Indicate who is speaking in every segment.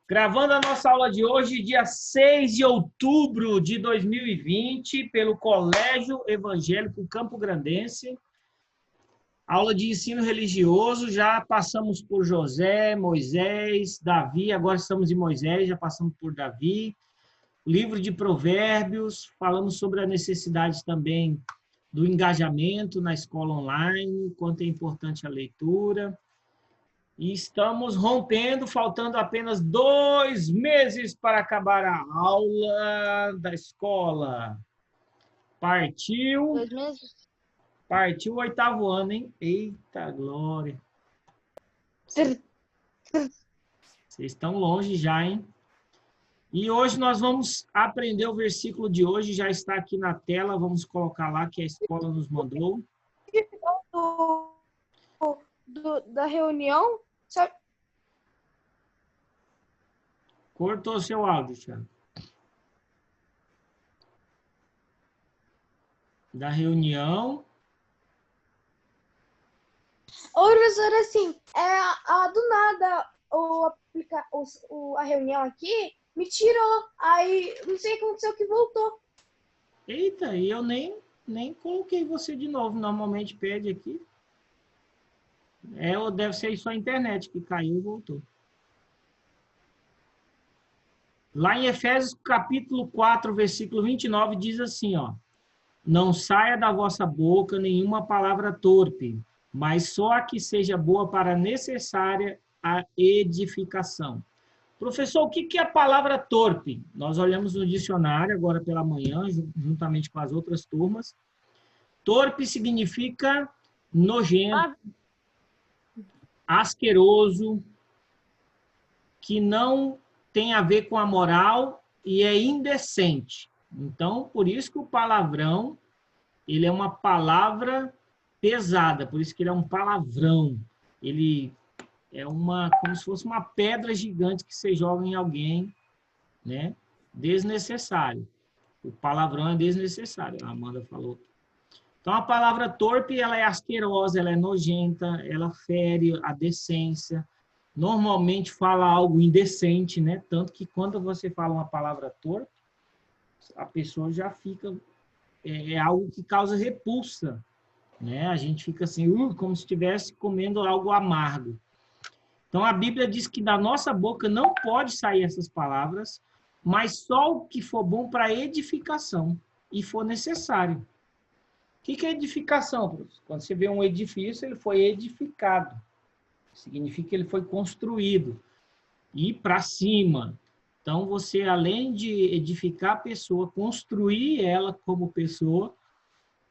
Speaker 1: Gravando a nossa aula de hoje, dia 6 de outubro de 2020, pelo Colégio Evangélico Campo Grandense. Aula de ensino religioso, já passamos por José, Moisés, Davi, agora estamos em Moisés, já passamos por Davi. Livro de Provérbios, falamos sobre a necessidade também do engajamento na escola online, quanto é importante a leitura. E estamos rompendo, faltando apenas 2 meses para acabar a aula da escola. Partiu.
Speaker 2: 2 meses?
Speaker 1: Partiu o 8º ano, hein? Eita, glória. Vocês estão longe já, hein? E hoje nós vamos aprender o versículo de hoje, já está aqui na tela, vamos colocar lá que a escola nos mandou.
Speaker 2: Da reunião, sabe?
Speaker 1: Cortou seu áudio, Thiago. Da reunião.
Speaker 2: Ô, professor, assim, do nada a reunião aqui me tirou. Aí, não sei o que aconteceu, que voltou.
Speaker 1: Eita, e eu nem coloquei você de novo. Normalmente pede aqui. Ou deve ser só a internet que caiu e voltou. Lá em Efésios, capítulo 4, versículo 29, diz assim, ó. Não saia da vossa boca nenhuma palavra torpe, mas só a que seja boa para necessária a edificação. Professor, o que é a palavra torpe? Nós olhamos no dicionário agora pela manhã, juntamente com as outras turmas. Torpe significa nojento, asqueroso, que não tem a ver com a moral e é indecente. Então, por isso que o palavrão, ele é uma palavra pesada, por isso que ele é um palavrão. Ele é como se fosse uma pedra gigante que você joga em alguém, né? Desnecessário. O palavrão é desnecessário, a Amanda falou. Então, a palavra torpe, ela é asquerosa, ela é nojenta, ela fere a decência. Normalmente fala algo indecente, né? Tanto que quando você fala uma palavra torpe, a pessoa já fica... É algo que causa repulsa, né? A gente fica assim, como se estivesse comendo algo amargo. Então, a Bíblia diz que da nossa boca não pode sair essas palavras, mas só o que for bom para edificação e for necessário. O que é edificação, professor? Quando você vê um edifício, ele foi edificado. Significa que ele foi construído. E para cima. Então, você, além de edificar a pessoa, construir ela como pessoa,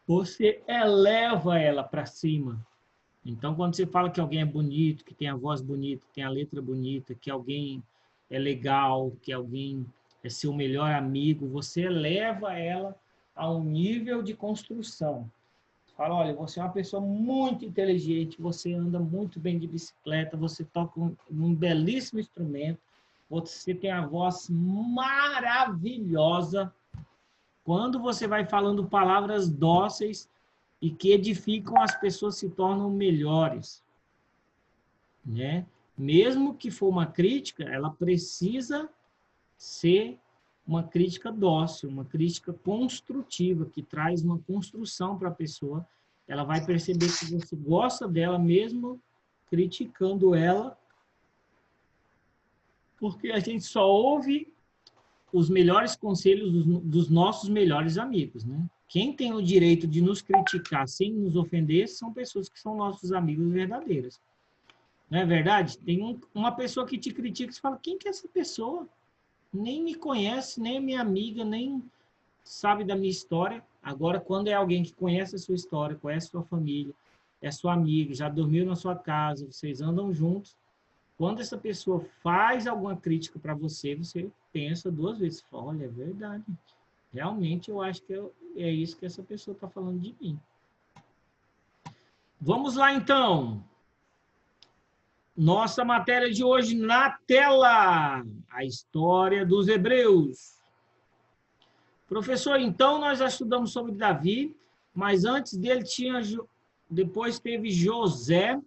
Speaker 1: você eleva ela para cima. Então, quando você fala que alguém é bonito, que tem a voz bonita, que tem a letra bonita, que alguém é legal, que alguém é seu melhor amigo, você eleva ela a um nível de construção. Fala, olha, você é uma pessoa muito inteligente, você anda muito bem de bicicleta, você toca um belíssimo instrumento, você tem a voz maravilhosa. Quando você vai falando palavras dóceis e que edificam, as pessoas se tornam melhores, né? Mesmo que for uma crítica, ela precisa ser uma crítica dócil, uma crítica construtiva, que traz uma construção para a pessoa. Ela vai perceber que você gosta dela mesmo criticando ela, porque a gente só ouve os melhores conselhos dos nossos melhores amigos, né? Quem tem o direito de nos criticar sem nos ofender são pessoas que são nossos amigos verdadeiros. Não é verdade? Tem uma pessoa que te critica e você fala, quem que é essa pessoa? Nem me conhece, nem é minha amiga, nem sabe da minha história. Agora, quando é alguém que conhece a sua história, conhece a sua família, é sua amiga, já dormiu na sua casa, vocês andam juntos, quando essa pessoa faz alguma crítica para você, você pensa 2 vezes. Olha, é verdade. Realmente, eu acho que é isso que essa pessoa está falando de mim. Vamos lá, então. Nossa matéria de hoje na tela. A história dos Hebreus. Professor, então, nós já estudamos sobre Davi, mas antes dele depois teve José.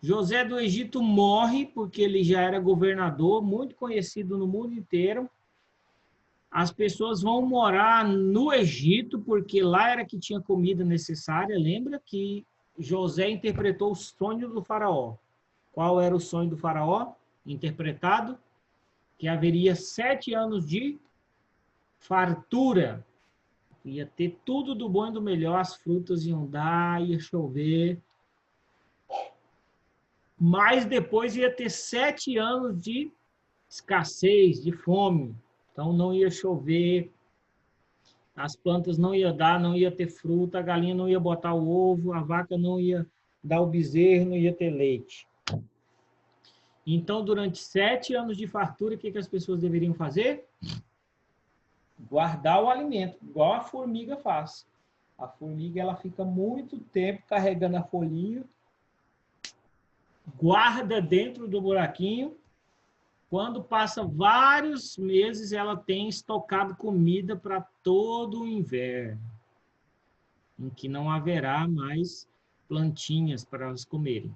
Speaker 1: José do Egito morre porque ele já era governador, muito conhecido no mundo inteiro. As pessoas vão morar no Egito porque lá era que tinha comida necessária. Lembra que José interpretou o sonho do faraó. Qual era o sonho do faraó? Interpretado que haveria 7 anos de fartura. Ia ter tudo do bom e do melhor, as frutas iam dar, ia chover. Mas depois ia ter 7 anos de escassez, de fome. Então não ia chover, as plantas não iam dar, não ia ter fruta, a galinha não ia botar o ovo, a vaca não ia dar o bezerro, não ia ter leite. Então, durante 7 anos de fartura, o que as pessoas deveriam fazer? Guardar o alimento, igual a formiga faz. A formiga ela fica muito tempo carregando a folhinha, guarda dentro do buraquinho. Quando passa vários meses, ela tem estocado comida para todo o inverno, em que não haverá mais plantinhas para elas comerem.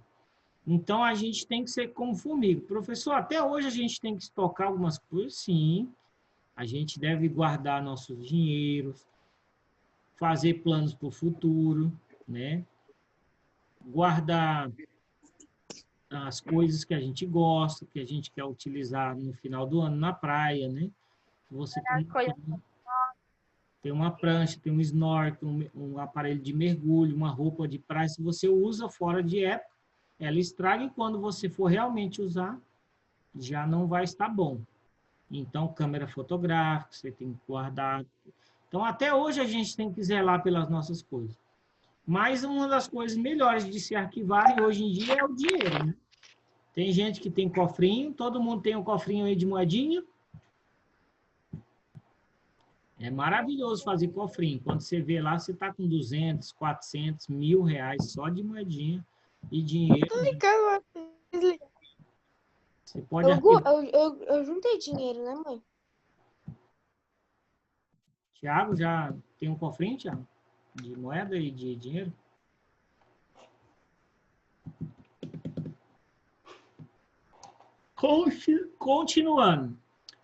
Speaker 1: Então, a gente tem que ser como formiga. Professor, até hoje a gente tem que estocar algumas coisas? Sim. A gente deve guardar nossos dinheiros, fazer planos para o futuro, né? Guardar as coisas que a gente gosta, que a gente quer utilizar no final do ano na praia, né? Você tem uma prancha, tem um snorkel, um aparelho de mergulho, uma roupa de praia. Se você usa fora de época, ela estraga e quando você for realmente usar, já não vai estar bom. Então, câmera fotográfica, você tem que guardar. Então, até hoje a gente tem que zelar pelas nossas coisas. Mas uma das coisas melhores de se arquivarem hoje em dia é o dinheiro, né? Tem gente que tem cofrinho, todo mundo tem um cofrinho aí de moedinha. É maravilhoso fazer cofrinho. Quando você vê lá, você está com 200, 400, R$ 1.000 só de moedinha e dinheiro. Você pode
Speaker 2: eu juntei dinheiro, né, mãe?
Speaker 1: Tiago, já tem um cofrinho, Tiago? De moeda e de dinheiro? Continuando.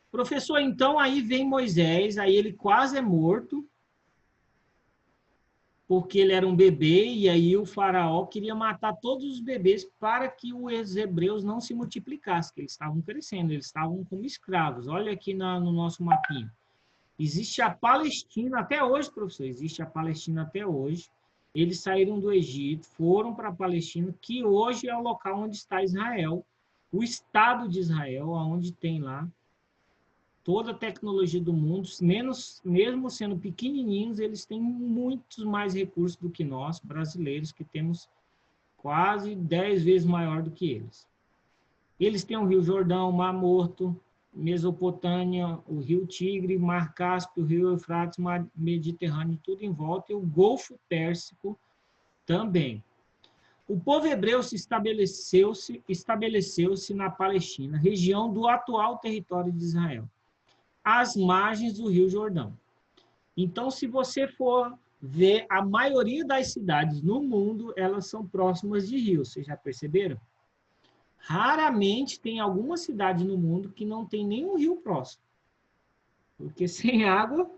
Speaker 1: Professor, então aí vem Moisés, aí ele quase é morto, porque ele era um bebê, e aí o faraó queria matar todos os bebês para que os hebreus não se multiplicassem, que eles estavam crescendo, eles estavam como escravos. Olha aqui no nosso mapinha. Existe a Palestina até hoje, professor, existe a Palestina até hoje. Eles saíram do Egito, foram para a Palestina, que hoje é o local onde está Israel, o Estado de Israel, onde tem lá toda a tecnologia do mundo, mesmo sendo pequenininhos, eles têm muitos mais recursos do que nós, brasileiros, que temos quase 10 vezes maior do que eles. Eles têm o Rio Jordão, o Mar Morto, Mesopotâmia, o Rio Tigre, Mar Cáspio, o Rio Eufrates, Mar Mediterrâneo, tudo em volta, e o Golfo Pérsico também. O povo hebreu se estabeleceu-se na Palestina, região do atual território de Israel, às margens do Rio Jordão. Então, se você for ver, a maioria das cidades no mundo, elas são próximas de rios, vocês já perceberam? Raramente tem alguma cidade no mundo que não tem nenhum rio próximo. Porque sem água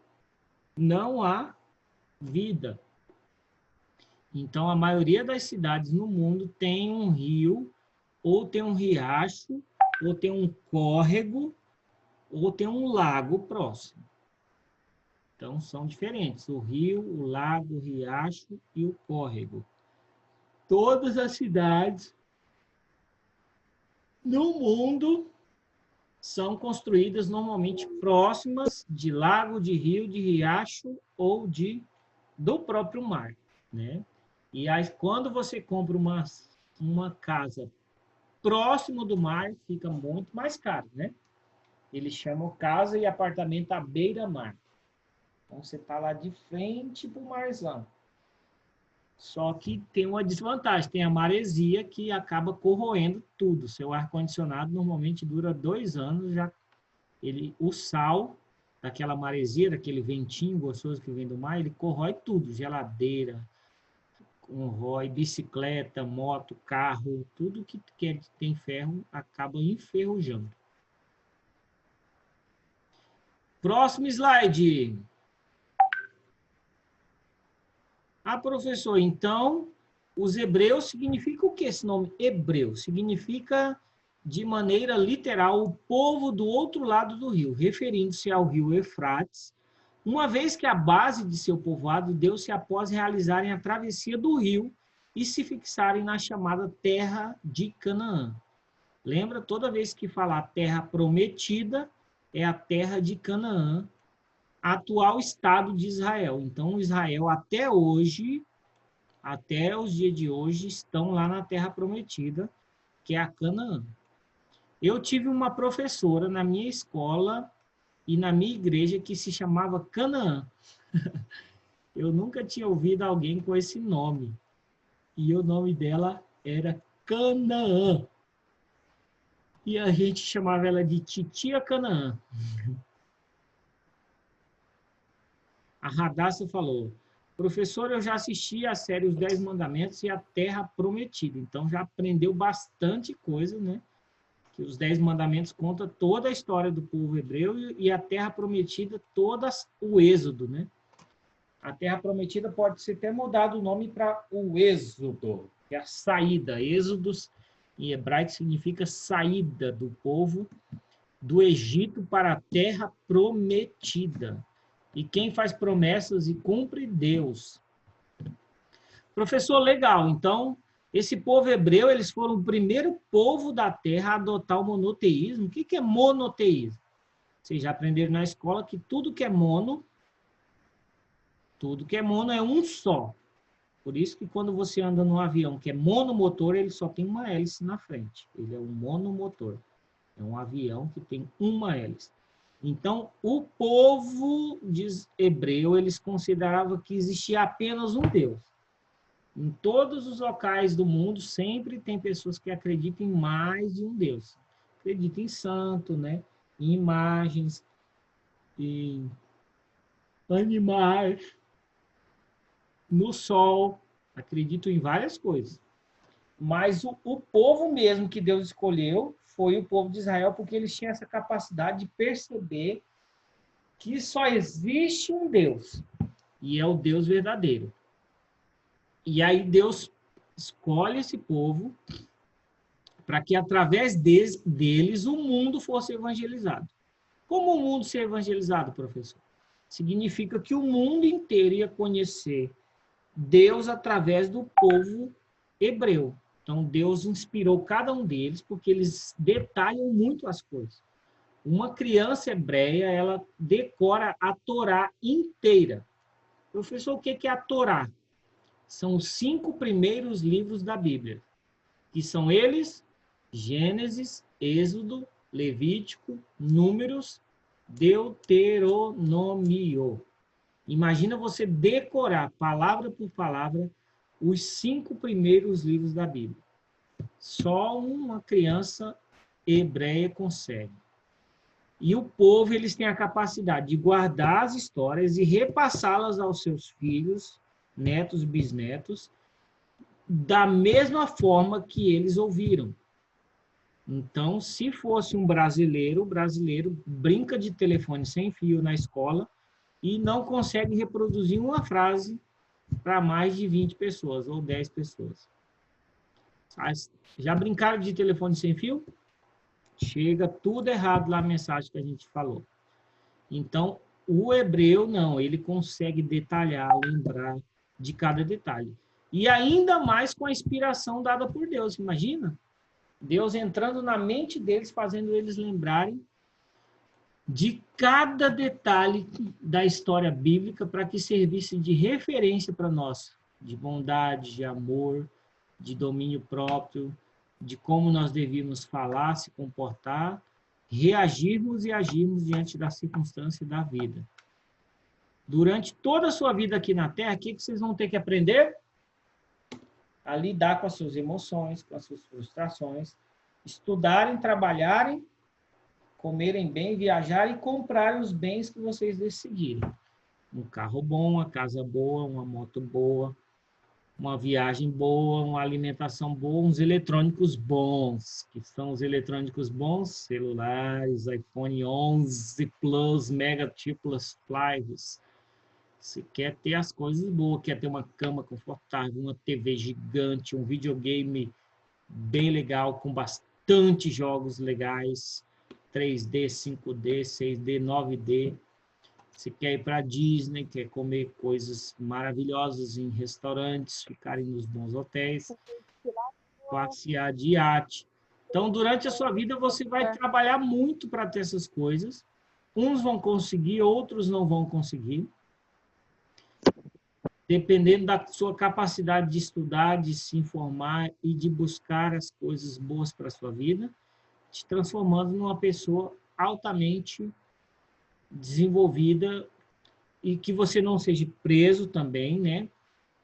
Speaker 1: não há vida. Então, a maioria das cidades no mundo tem um rio, ou tem um riacho, ou tem um córrego, ou tem um lago próximo. Então, são diferentes. O rio, o lago, o riacho e o córrego. Todas as cidades no mundo são construídas normalmente próximas de lago, de rio, de riacho ou do próprio mar, né? E aí, quando você compra uma casa próximo do mar, fica muito mais caro, né? Eles chamam casa e apartamento à beira-mar. Então, você está lá de frente para o marzão. Só que tem uma desvantagem, tem a maresia que acaba corroendo tudo. Seu ar-condicionado normalmente dura 2 anos, o sal daquela maresia, daquele ventinho gostoso que vem do mar, ele corrói tudo, geladeira, um ROI, bicicleta, moto, carro, tudo que tem ferro acaba enferrujando. Próximo slide. Professor, então, os hebreus significa o que esse nome hebreu? Significa, de maneira literal, o povo do outro lado do rio, referindo-se ao rio Eufrates, uma vez que a base de seu povoado deu-se após realizarem a travessia do rio e se fixarem na chamada terra de Canaã. Lembra, toda vez que falar terra prometida, é a terra de Canaã, atual estado de Israel. Então, Israel até hoje, até os dias de hoje, estão lá na terra prometida, que é a Canaã. Eu tive uma professora na minha escola e na minha igreja que se chamava Canaã. Eu nunca tinha ouvido alguém com esse nome. E o nome dela era Canaã. E a gente chamava ela de Titia Canaã. A Radassa falou: professor, eu já assisti a série Os 10 Mandamentos e a Terra Prometida. Então já aprendeu bastante coisa, né? Que os 10 Mandamentos conta toda a história do povo hebreu e a Terra Prometida, todo o Êxodo, né? A Terra Prometida pode ser até mudado o nome para o Êxodo, que é a saída. Êxodos em hebraico significa saída do povo do Egito para a Terra Prometida. E quem faz promessas e cumpre, Deus. Professor, legal. Então, esse povo hebreu, eles foram o primeiro povo da terra a adotar o monoteísmo. O que é monoteísmo? Vocês já aprenderam na escola que tudo que é mono é um só. Por isso que quando você anda num avião que é monomotor, ele só tem uma hélice na frente. Ele é um monomotor. É um avião que tem uma hélice. Então, o povo hebreu, eles consideravam que existia apenas um Deus. Em todos os locais do mundo, sempre tem pessoas que acreditam em mais de um Deus. Acreditam em santo, né? Em imagens, em animais, no sol. Acreditam em várias coisas. Mas o povo mesmo que Deus escolheu foi o povo de Israel, porque eles tinham essa capacidade de perceber que só existe um Deus, e é o Deus verdadeiro. E aí Deus escolhe esse povo para que, através deles, o mundo fosse evangelizado. Como o mundo ser evangelizado, professor? Significa que o mundo inteiro ia conhecer Deus através do povo hebreu. Então, Deus inspirou cada um deles, porque eles detalham muito as coisas. Uma criança hebreia, ela decora a Torá inteira. Professor, o que é a Torá? São os 5 primeiros livros da Bíblia, que são eles: Gênesis, Êxodo, Levítico, Números, Deuteronômio. Imagina você decorar, palavra por palavra, os 5 primeiros livros da Bíblia. Só uma criança hebreia consegue. E o povo, eles têm a capacidade de guardar as histórias e repassá-las aos seus filhos, netos e bisnetos, da mesma forma que eles ouviram. Então, se fosse um brasileiro, o brasileiro brinca de telefone sem fio na escola e não consegue reproduzir uma frase para mais de 20 pessoas ou 10 pessoas. Já brincaram de telefone sem fio? Chega tudo errado lá a mensagem que a gente falou. Então, o hebreu não, ele consegue detalhar, lembrar de cada detalhe. E ainda mais com a inspiração dada por Deus, imagina? Deus entrando na mente deles, fazendo eles lembrarem de cada detalhe da história bíblica para que servisse de referência para nós, de bondade, de amor, de domínio próprio, de como nós devíamos falar, se comportar, reagirmos e agirmos diante da circunstância da vida. Durante toda a sua vida aqui na Terra, o que vocês vão ter que aprender? A lidar com as suas emoções, com as suas frustrações, estudarem, trabalharem, comerem bem, viajarem e comprarem os bens que vocês decidirem. Um carro bom, uma casa boa, uma moto boa, uma viagem boa, uma alimentação boa, uns eletrônicos bons, que são os eletrônicos bons, celulares, iPhone 11 Plus, Mega Plus Plus. Você quer ter as coisas boas, quer ter uma cama confortável, uma TV gigante, um videogame bem legal, com bastante jogos legais, 3D, 5D, 6D, 9D. Você quer ir para a Disney, quer comer coisas maravilhosas em restaurantes, ficarem nos bons hotéis, passear de iate. Então, durante a sua vida, você vai trabalhar muito para ter essas coisas. Uns vão conseguir, outros não vão conseguir. Dependendo da sua capacidade de estudar, de se informar e de buscar as coisas boas para a sua vida, te transformando numa pessoa altamente desenvolvida e que você não seja preso também, né?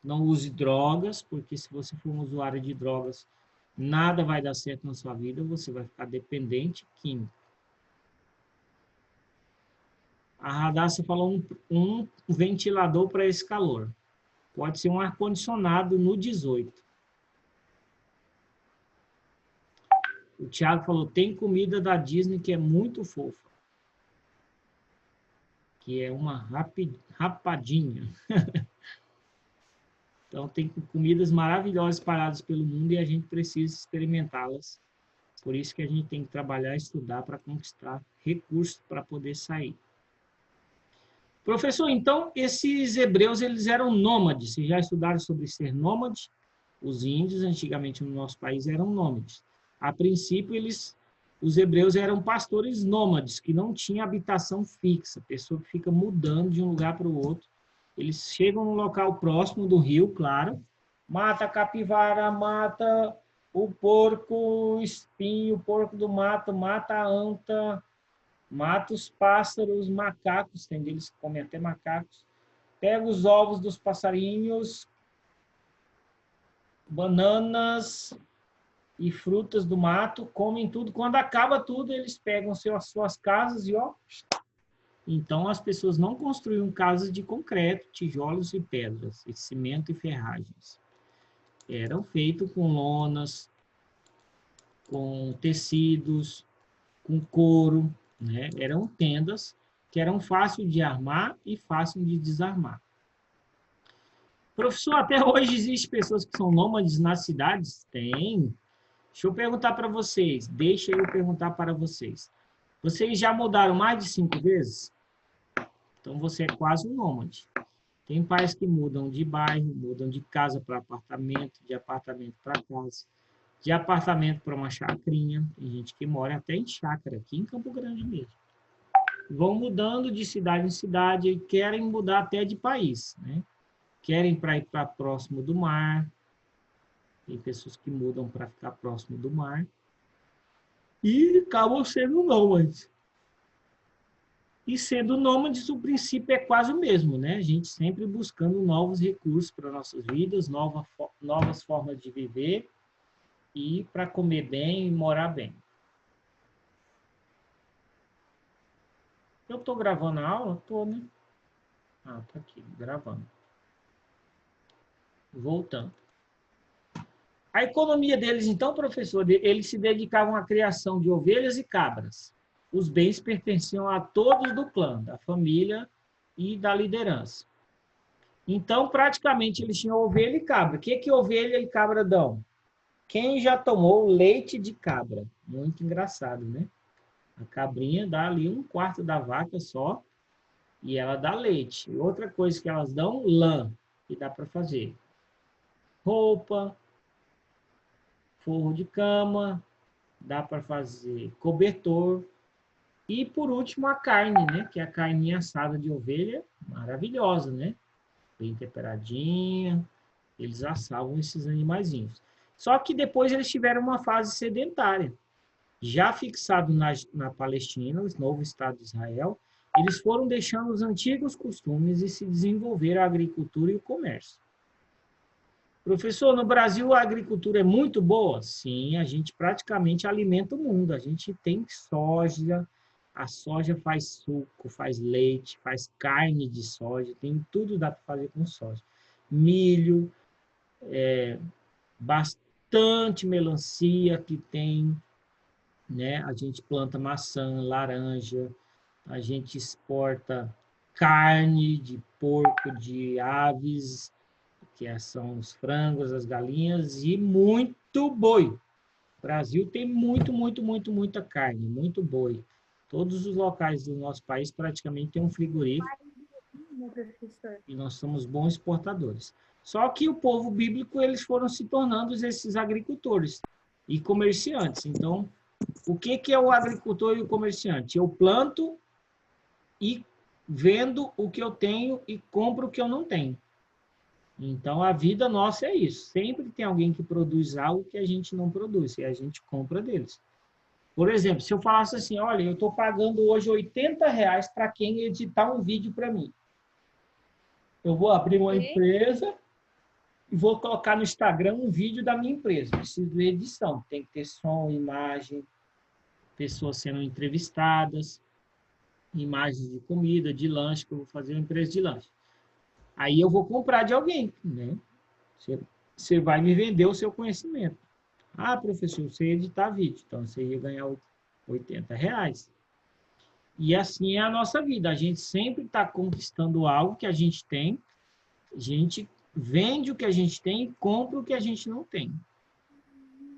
Speaker 1: Não use drogas, porque se você for um usuário de drogas, nada vai dar certo na sua vida, você vai ficar dependente químico. A Radassa falou um ventilador para esse calor. Pode ser um ar-condicionado no 18. O Thiago falou, tem comida da Disney que é muito fofa. Que é uma rapadinha. Então, tem comidas maravilhosas espalhadas pelo mundo e a gente precisa experimentá-las. Por isso que a gente tem que trabalhar e estudar para conquistar recursos para poder sair. Professor, então, esses hebreus, eles eram nômades. Vocês já estudaram sobre ser nômade? Os índios, antigamente no nosso país, eram nômades. A princípio, os hebreus eram pastores nômades, que não tinham habitação fixa, pessoa que fica mudando de um lugar para o outro. Eles chegam no local próximo do rio, claro, mata a capivara, mata o porco espinho, o porco do mato, mata a anta, mata os pássaros, macacos, tem deles que comem até macacos, pega os ovos dos passarinhos, bananas e frutas do mato, comem tudo. Quando acaba tudo, eles pegam as suas casas e ó. Então, as pessoas não construíam casas de concreto, tijolos e pedras, e cimento e ferragens. Eram feitos com lonas, com tecidos, com couro, né? Eram tendas que eram fáceis de armar e fáceis de desarmar. Professor, até hoje existem pessoas que são nômades nas cidades? Tem. Deixa eu perguntar para vocês, deixa eu perguntar para vocês. Vocês já mudaram mais de 5 vezes? Então, você é quase um nômade. Tem pais que mudam de bairro, mudam de casa para apartamento, de apartamento para casa, de apartamento para uma chacrinha. Tem gente que mora até em chácara, aqui em Campo Grande mesmo. Vão mudando de cidade em cidade e querem mudar até de país, né? Querem para ir para próximo do mar. Tem pessoas que mudam para ficar próximo do mar. E acabam sendo nômades. E sendo nômades, o princípio é quase o mesmo, né? A gente sempre buscando novos recursos para nossas vidas, novas formas de viver e para comer bem e morar bem. Eu estou gravando a aula? Estou, né? Ah, tá aqui, gravando. Voltando. A economia deles, então, professor, eles se dedicavam à criação de ovelhas e cabras. Os bens pertenciam a todos do clã, da família e da liderança. Então, praticamente, eles tinham ovelha e cabra. O que ovelha e cabra dão? Quem já tomou leite de cabra? Muito engraçado, né? A cabrinha dá ali 1/4 da vaca só e ela dá leite. E outra coisa que elas dão, lã, que dá para fazer. Roupa, forro de cama, dá para fazer cobertor. E, por último, a carne, né? Que é a carninha assada de ovelha, maravilhosa, né? Bem temperadinha. Eles assavam esses animaizinhos. Só que depois eles tiveram uma fase sedentária. Já fixado na Palestina, o novo Estado de Israel, eles foram deixando os antigos costumes e se desenvolveram a agricultura e o comércio. Professor, no Brasil a agricultura é muito boa? Sim, a gente praticamente alimenta o mundo. A gente tem soja, a soja faz suco, faz leite, faz carne de soja, tem tudo dá para fazer com soja. Milho, bastante melancia que tem, né? A gente planta maçã, laranja, a gente exporta carne de porco, de aves, que são os frangos, as galinhas, e muito boi. O Brasil tem muita carne, muito boi. Todos os locais do nosso país praticamente tem um frigorífico e nós somos bons exportadores. Só que o povo bíblico, eles foram se tornando esses agricultores e comerciantes. Então, o que é o agricultor e o comerciante? Eu planto e vendo o que eu tenho e compro o que eu não tenho. Então, a vida nossa é isso. Sempre tem alguém que produz algo que a gente não produz, e a gente compra deles. Por exemplo, se eu falasse assim, olha, eu estou pagando hoje R$80 para quem editar um vídeo para mim. Eu vou abrir uma empresa e vou colocar no Instagram um vídeo da minha empresa. Preciso de edição. Tem que ter som, imagem, pessoas sendo entrevistadas, imagens de comida, de lanche, que eu vou fazer uma empresa de lanche. Aí eu vou comprar de alguém, né? Você vai me vender o seu conhecimento. Ah, professor, você editar vídeo. Então, você ia ganhar R$80. E assim é a nossa vida. A gente sempre está conquistando algo que a gente tem, a gente vende o que a gente tem e compra o que a gente não tem.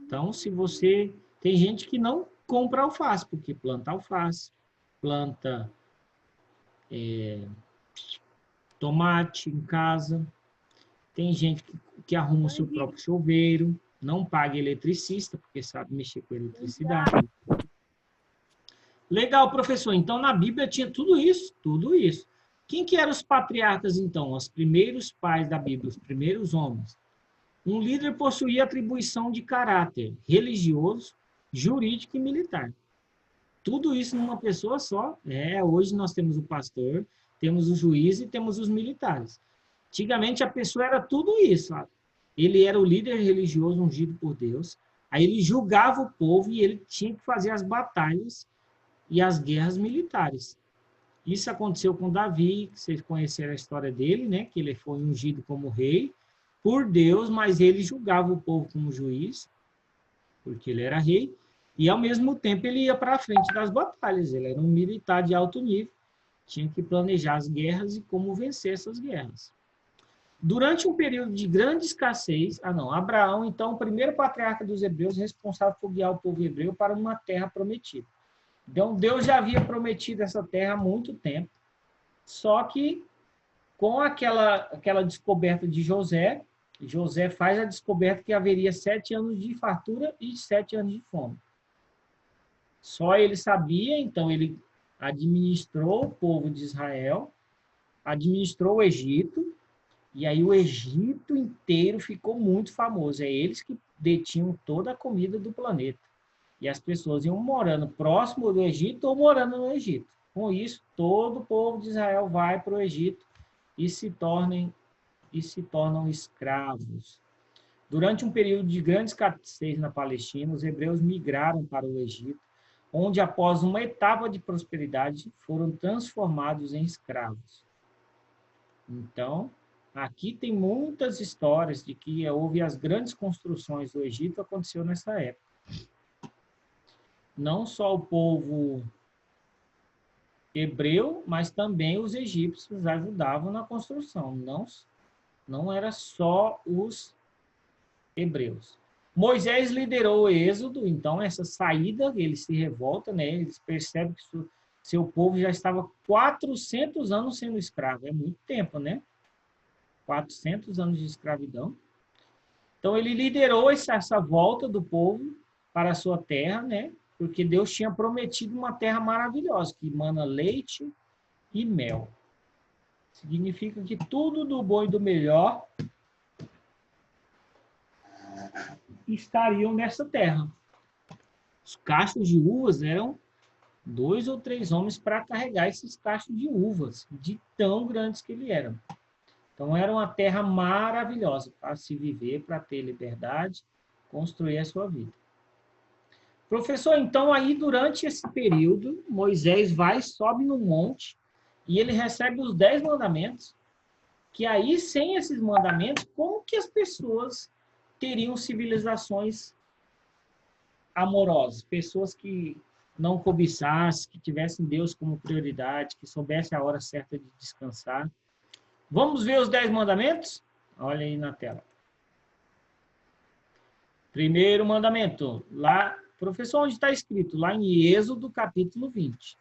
Speaker 1: Então, se você... Tem gente que não compra alface, porque planta alface, planta tomate em casa. Tem gente que arruma o seu próprio chuveiro, não paga eletricista, porque sabe mexer com eletricidade. Legal, professor. Então, na Bíblia tinha tudo isso, tudo isso. Quem que eram os patriarcas, então? Os primeiros pais da Bíblia, os primeiros homens. Um líder possuía atribuição de caráter religioso, jurídico e militar. Tudo isso numa pessoa só. Hoje nós temos o pastor, temos o juiz e temos os militares. Antigamente a pessoa era tudo isso. Sabe? Ele era o líder religioso ungido por Deus. Aí ele julgava o povo e ele tinha que fazer as batalhas e as guerras militares. Isso aconteceu com Davi, que vocês conheceram a história dele, né? Que ele foi ungido como rei por Deus, mas ele julgava o povo como juiz, porque ele era rei, e ao mesmo tempo ele ia para a frente das batalhas. Ele era um militar de alto nível, tinha que planejar as guerras e como vencer essas guerras. Durante um período de grande escassez, Abraão, então, o primeiro patriarca dos hebreus, responsável por guiar o povo hebreu para uma terra prometida. Então, Deus já havia prometido essa terra há muito tempo, só que com aquela descoberta de José faz a descoberta que haveria 7 anos de fartura e 7 anos de fome. Só ele sabia, então ele administrou o povo de Israel, administrou o Egito, e aí o Egito inteiro ficou muito famoso. É eles que detinham toda a comida do planeta. E as pessoas iam morando próximo do Egito ou morando no Egito. Com isso, todo o povo de Israel vai para o Egito e se tornam escravos. Durante um período de grande escassez na Palestina, os hebreus migraram para o Egito, onde, após uma etapa de prosperidade, foram transformados em escravos. Então, aqui tem muitas histórias de que houve as grandes construções do Egito, aconteceu nessa época. Não só o povo hebreu, mas também os egípcios ajudavam na construção. Não era só os hebreus. Moisés liderou o êxodo, então essa saída, eles se revoltam, né? Eles percebem que seu povo já estava 400 anos sendo escravo. É muito tempo, né? 400 anos de escravidão. Então ele liderou essa volta do povo para a sua terra, né? Porque Deus tinha prometido uma terra maravilhosa, que emana leite e mel. Significa que tudo do bom e do melhor estariam nessa terra. Os cachos de uvas eram 2 ou 3 homens para carregar esses cachos de uvas, de tão grandes que eles eram. Então, era uma terra maravilhosa para se viver, para ter liberdade, construir a sua vida. Professor, então, aí, durante esse período, Moisés sobe no monte, e ele recebe os 10 mandamentos. que aí, sem esses mandamentos, como que as pessoas teriam civilizações amorosas? Pessoas que não cobiçassem, que tivessem Deus como prioridade, que soubessem a hora certa de descansar. Vamos ver os 10 mandamentos? Olha aí na tela. Primeiro mandamento, lá, professor, onde está escrito? Lá em Êxodo, capítulo 20.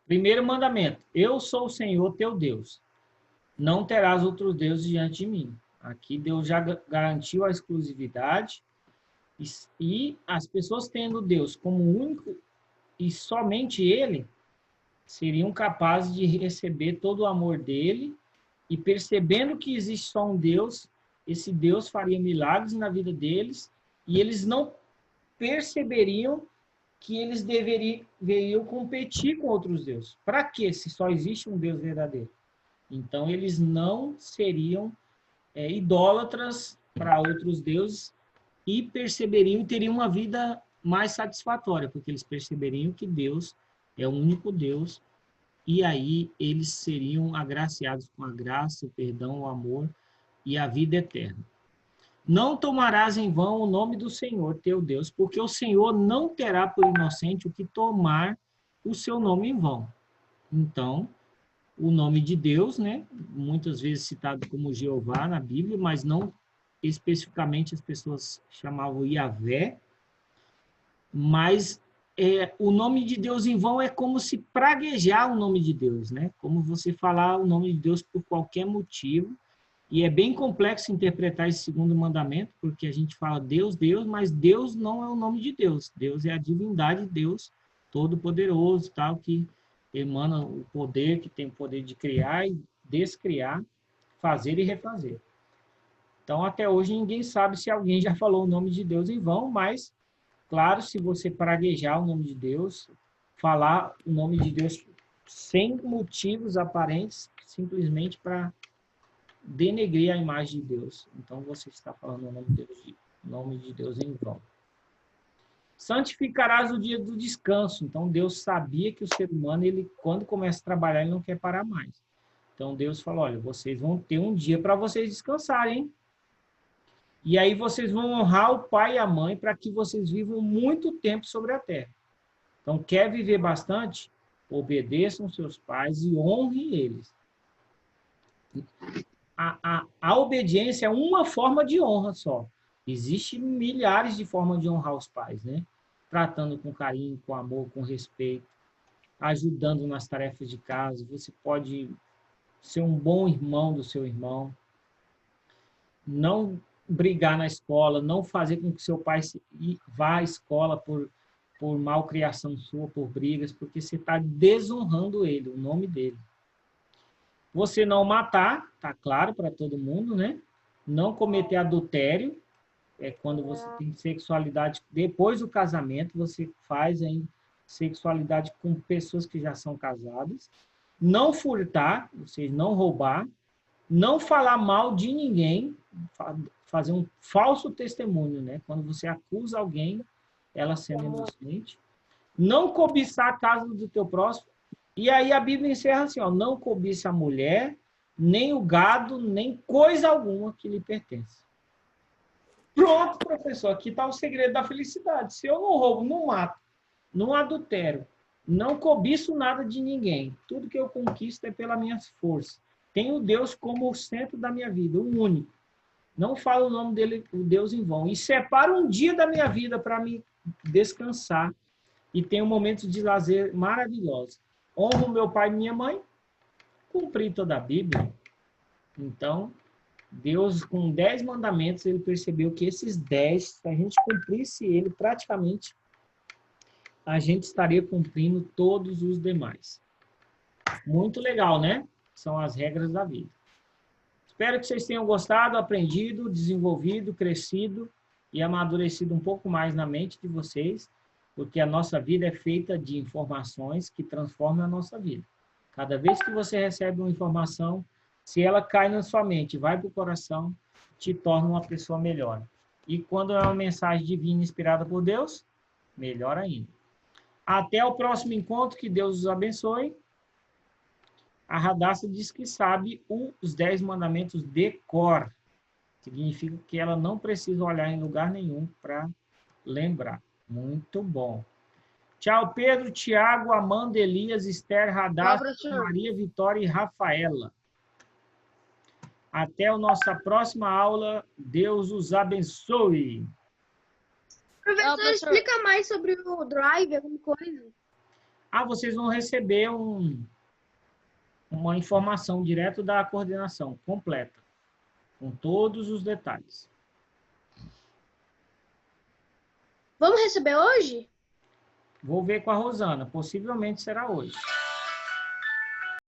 Speaker 1: Primeiro mandamento, eu sou o Senhor teu Deus. Não terás outros deuses diante de mim. Aqui Deus já garantiu a exclusividade e as pessoas tendo Deus como único e somente Ele, seriam capazes de receber todo o amor dele e percebendo que existe só um Deus, esse Deus faria milagres na vida deles e eles não perceberiam que eles deveriam competir com outros deuses. Para quê, se só existe um Deus verdadeiro? Então, eles não seriam idólatras para outros deuses e perceberiam e teriam uma vida mais satisfatória, porque eles perceberiam que Deus é o único Deus e aí eles seriam agraciados com a graça, o perdão, o amor e a vida eterna. Não tomarás em vão o nome do Senhor, teu Deus, porque o Senhor não terá por inocente o que tomar o seu nome em vão. Então, o nome de Deus, né, muitas vezes citado como Jeová na Bíblia, mas não especificamente as pessoas chamavam Yahvé, mas o nome de Deus em vão é como se praguejar o nome de Deus, né? Como você falar o nome de Deus por qualquer motivo. E é bem complexo interpretar esse segundo mandamento, porque a gente fala Deus, Deus, mas Deus não é o nome de Deus. Deus é a divindade de Deus, todo-poderoso, tal, que emana o poder, que tem o poder de criar e descriar, fazer e refazer. Então, até hoje, ninguém sabe se alguém já falou o nome de Deus em vão, mas, claro, se você praguejar o nome de Deus, falar o nome de Deus sem motivos aparentes, simplesmente para denegrir a imagem de Deus. Então, você está falando o nome de Deus em vão. Santificarás o dia do descanso. Então, Deus sabia que o ser humano, ele, quando começa a trabalhar, ele não quer parar mais. Então, Deus falou, olha, vocês vão ter um dia para vocês descansarem. E aí, vocês vão honrar o pai e a mãe para que vocês vivam muito tempo sobre a terra. Então, quer viver bastante? Obedeçam seus pais e honrem eles. A obediência é uma forma de honra só. Existem milhares de formas de honrar os pais, né? Tratando com carinho, com amor, com respeito, ajudando nas tarefas de casa. Você pode ser um bom irmão do seu irmão, não brigar na escola, não fazer com que seu pai vá à escola por malcriação sua, por brigas, porque você está desonrando ele, o nome dele. Você não matar, tá claro para todo mundo, né? Não cometer adultério, é quando você tem sexualidade depois do casamento, você faz aí sexualidade com pessoas que já são casadas. Não furtar, ou seja, não roubar, não falar mal de ninguém, fazer um falso testemunho, né? Quando você acusa alguém, ela sendo inocente. Não cobiçar a casa do teu próximo. E aí a Bíblia encerra assim, ó, não cobiça a mulher, nem o gado, nem coisa alguma que lhe pertence. Pronto, professor, aqui está o segredo da felicidade. Se eu não roubo, não mato, não adultero, não cobiço nada de ninguém, tudo que eu conquisto é pela minha força. Tenho Deus como o centro da minha vida, o único. Não falo o nome dele, o Deus em vão. E separo um dia da minha vida para me descansar e tenho momentos de lazer maravilhosos. Honro meu pai e minha mãe, cumpri toda a Bíblia. Então, Deus, com 10 mandamentos, ele percebeu que esses 10, se a gente cumprisse ele, praticamente, a gente estaria cumprindo todos os demais. Muito legal, né? São as regras da vida. Espero que vocês tenham gostado, aprendido, desenvolvido, crescido e amadurecido um pouco mais na mente de vocês, porque a nossa vida é feita de informações que transformam a nossa vida. Cada vez que você recebe uma informação, se ela cai na sua mente, vai para o coração, te torna uma pessoa melhor. E quando é uma mensagem divina inspirada por Deus, melhor ainda. Até o próximo encontro, que Deus os abençoe. A Radassa diz que sabe os 10 mandamentos de cor. Significa que ela não precisa olhar em lugar nenhum para lembrar. Muito bom. Tchau, Pedro, Tiago, Amanda, Elias, Esther,
Speaker 2: Tchau,
Speaker 1: Radassa,
Speaker 2: professor.
Speaker 1: Maria, Vitória e Rafaela. Até a nossa próxima aula. Deus os abençoe.
Speaker 2: Professor,
Speaker 3: professor.
Speaker 2: explica mais sobre o Drive, alguma coisa.
Speaker 1: Ah, vocês vão receber uma informação direto da coordenação, completa, com todos os detalhes.
Speaker 2: Vamos receber hoje?
Speaker 1: Vou ver com a Rosana, possivelmente será hoje.